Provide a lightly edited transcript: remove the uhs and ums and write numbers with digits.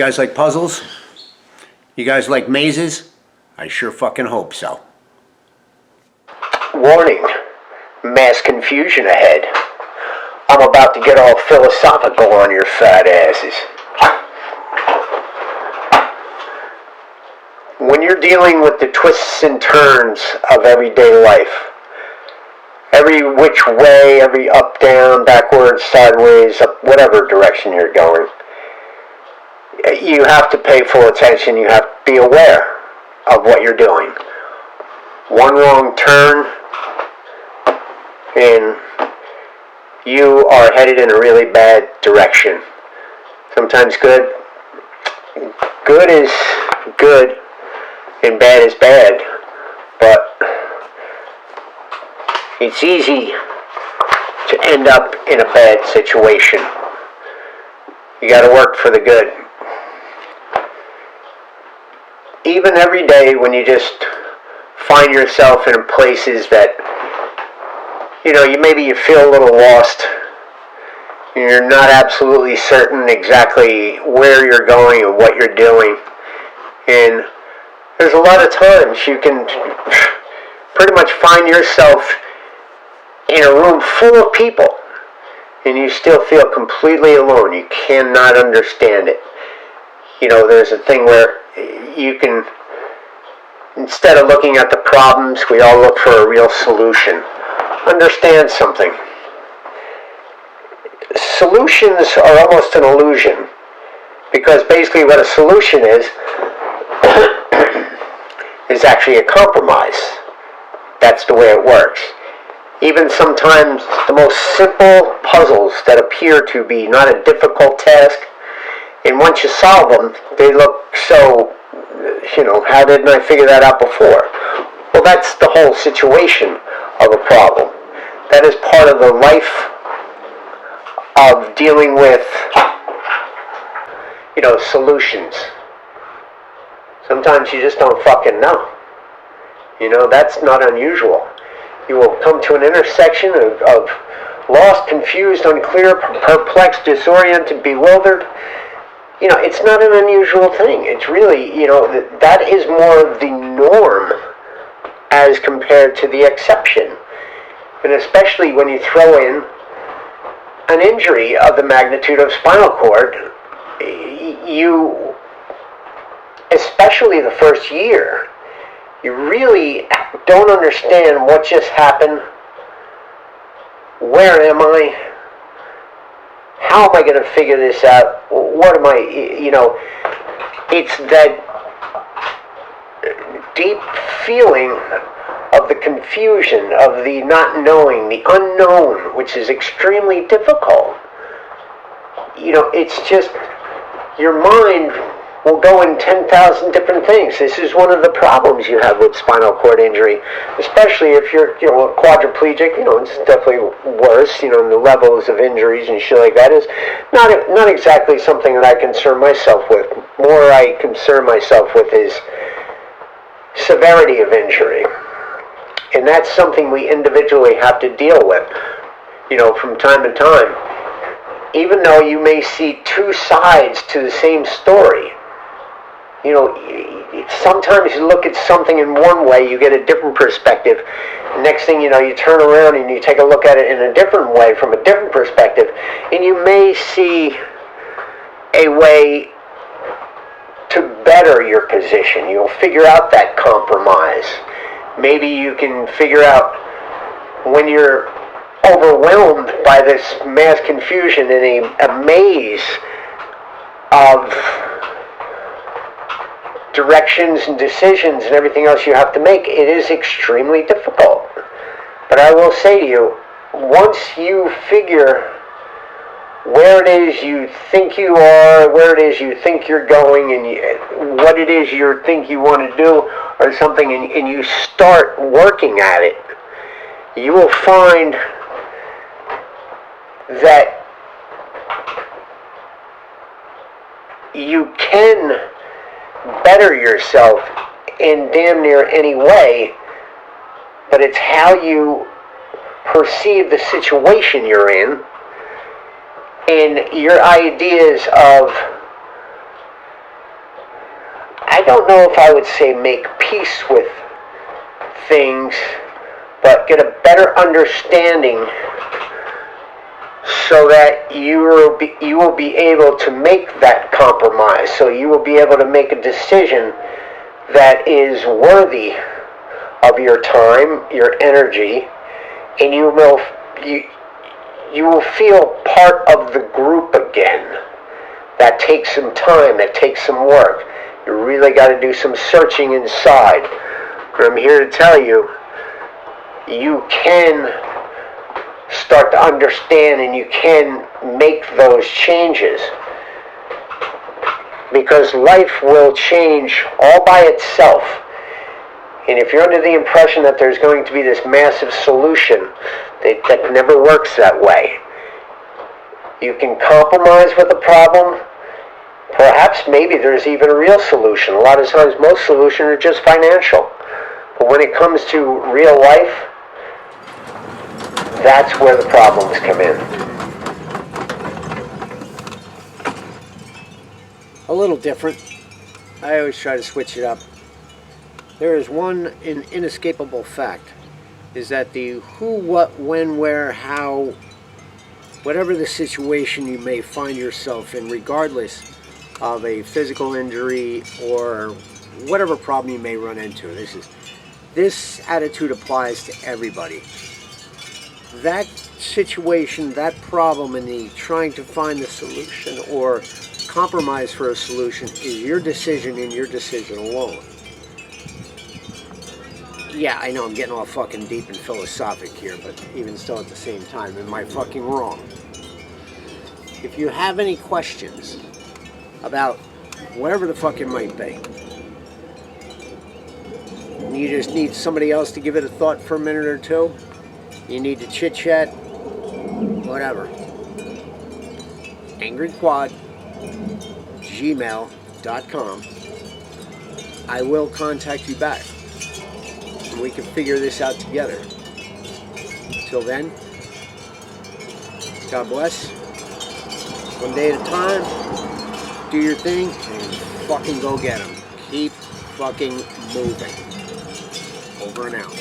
guys like puzzles? You guys like mazes? I sure fucking hope so. Warning, mass confusion ahead. I'm about to get all philosophical on your fat asses. When you're dealing with the twists and turns of everyday life, every which way, every up, down, backwards, sideways, up, whatever direction you're going, you have to pay full attention. You have to be aware of what you're doing. One wrong turn and you are headed in a really bad direction. Sometimes good is good and bad is bad, but it's easy to end up in a bad situation. You got to work for the good. Even every day when you just find yourself in places that, you feel a little lost. You're not absolutely certain exactly where you're going and what you're doing. And there's a lot of times you can pretty much find yourself in a room full of people and you still feel completely alone. You cannot understand it. There's a thing where you can, instead of looking at the problems, we all look for a real solution. Understand something. Solutions are almost an illusion, because basically what a solution is actually a compromise. That's the way it works. Even sometimes the most simple puzzles that appear to be not a difficult task, and once you solve them, they look so, how didn't I figure that out before? Well, that's the whole situation of a problem. That is part of the life of dealing with, solutions. Sometimes you just don't fucking know. That's not unusual. You will come to an intersection of lost, confused, unclear, perplexed, disoriented, bewildered. It's not an unusual thing. It's really, that is more of the norm as compared to the exception. And especially when you throw in an injury of the magnitude of spinal cord, you, especially the first year, you really don't understand what just happened. Where am I? How am I going to figure this out? What am I, it's that deep feeling of the confusion, of the not knowing, the unknown, which is extremely difficult. It's just, your mind will go in 10,000 different things. This is one of the problems you have with spinal cord injury, especially if you're, a quadriplegic. It's definitely worse. The levels of injuries and shit like that is not exactly something that I concern myself with. More I concern myself with is severity of injury, and that's something we individually have to deal with, from time to time. Even though you may see two sides to the same story. Sometimes you look at something in one way, you get a different perspective. Next thing you know, you turn around and you take a look at it in a different way, from a different perspective, and you may see a way to better your position. You'll figure out that compromise. Maybe you can figure out, when you're overwhelmed by this mass confusion in a maze of directions and decisions and everything else you have to make, it is extremely difficult. But I will say to you, once you figure where it is you think you are, where it is you think you're going, and what it is you think you want to do or something, and you start working at it, you will find that you can better yourself in damn near any way, but it's how you perceive the situation you're in and your ideas of I don't know if I would say make peace with things, but get a better understanding so that you will be able to make that compromise. So you will be able to make a decision that is worthy of your time, your energy, and you will feel part of the group again. That takes some time, that takes some work. You really got to do some searching inside. But I'm here to tell you, you can start to understand and you can make those changes. Because life will change all by itself. And if you're under the impression that there's going to be this massive solution, that never works that way. You can compromise with the problem. Perhaps maybe there's even a real solution. A lot of times most solutions are just financial. But when it comes to real life, that's where the problems come in. A little different. I always try to switch it up. There is one inescapable fact, is that the who, what, when, where, how, whatever the situation you may find yourself in, regardless of a physical injury or whatever problem you may run into, this attitude applies to everybody. That situation, that problem, and the trying to find the solution or compromise for a solution is your decision and your decision alone. Yeah, I know I'm getting all fucking deep and philosophic here, but even still at the same time, am I fucking wrong? If you have any questions about whatever the fuck it might be, and you just need somebody else to give it a thought for a minute or two, you need to chit chat, whatever. angryquad@gmail.com. I will contact you back. And we can figure this out together. Till then, God bless. One day at a time. Do your thing and fucking go get them. Keep fucking moving. Over and out.